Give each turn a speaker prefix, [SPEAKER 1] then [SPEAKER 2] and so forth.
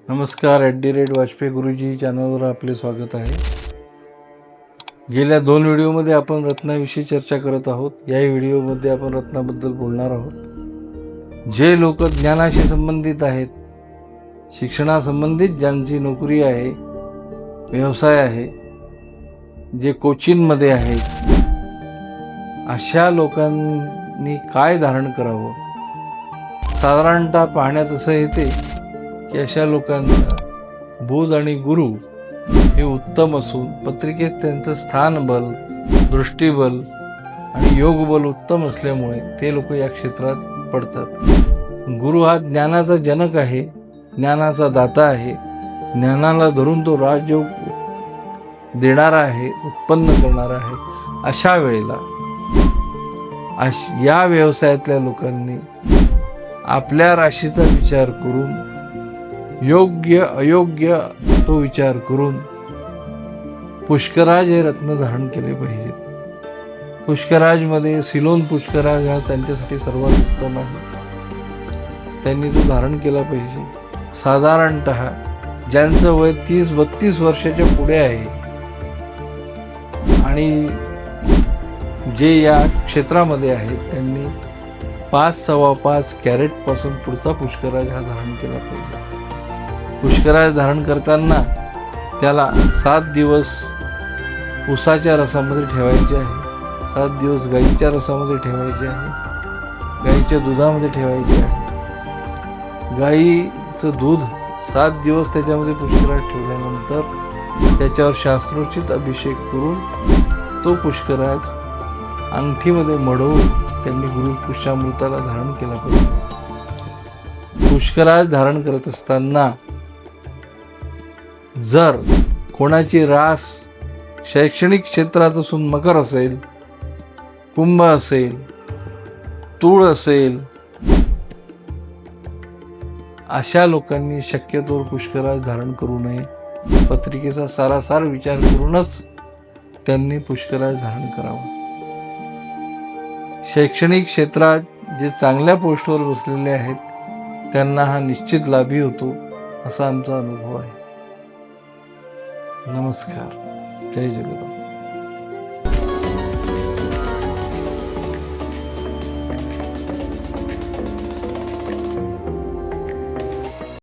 [SPEAKER 1] नमस्कार. @वाजपेयी गुरुजी चॅनलवर आपले स्वागत आहे. गेल्या 2 व्हिडिओमध्ये आपण रत्नाविषयी चर्चा करत आहोत. या व्हिडिओमध्ये आपण रत्नाबद्दल बोलणार आहोत. जे लोक ज्ञानाशी संबंधित आहेत, शिक्षणासंबंधित ज्यांची नोकरी आहे, व्यवसाय आहे, जे कोचिंगमध्ये आहेत, अशा लोकांनी काय धारण करावं. साधारणतः पाहण्यात असं येते की अशा लोकांचा बुध आणि गुरु हे उत्तम असून पत्रिकेत त्यांचं स्थानबल, दृष्टीबल आणि योगबल उत्तम असल्यामुळे ते लोक या क्षेत्रात पडतात. गुरु हा ज्ञानाचा जनक आहे, ज्ञानाचा दाता आहे. ज्ञानाला धरून तो राजयोग देणारा आहे, उत्पन्न करणारा आहे. अशा वेळेला या व्यवसायातल्या लोकांनी आपल्या राशीचा विचार करून, योग्य अयोग्य तो विचार करून पुष्कराज हे रत्न धारण केले पाहिजेत. पुष्कराजमध्ये सिलोन पुष्कराज हा त्यांच्यासाठी सर्वात उत्तम आहे. त्यांनी तो धारण केला पाहिजे. साधारणतः ज्यांचं वय 30-32 वर्षाच्या पुढे आहे आणि जे या क्षेत्रामध्ये आहेत त्यांनी 5-5.25 कॅरेटपासून पुढचा पुष्कराज हा धारण केला पाहिजे. पुष्कराज धारण करताना त्याला 7 दिवस उसाच्या रसामध्ये ठेवायचे आहे, 7 दिवस गाईच्या रसामध्ये ठेवायचे आहे, गाईच्या दुधामध्ये ठेवायचे आहे. गाईचं दूध 7 दिवस त्याच्यामध्ये पुष्कराज ठेवल्यानंतर त्याच्यावर शास्त्रोचित अभिषेक करून तो पुष्कराज अंगठीमध्ये मढवून त्यांनी गुरु पुष्यामृताला धारण केला पाहिजे. पुष्कराज धारण करत असताना जर कोणाची रास शैक्षणिक क्षेत्रात असून मकर असेल, कुंभ असेल, तूळ असेल, अशा लोकांनी शक्यतो पुष्कराज धारण करू नये. पत्रिकेचा सारासार विचार करूनच त्यांनी पुष्कराज धारण करावा. शैक्षणिक क्षेत्रात जे चांगल्या पोस्टवर बसलेले आहेत त्यांना हा निश्चित लाभी होतो, असा आमचा अनुभव आहे. नमस्कार. जय जगन्नाथ.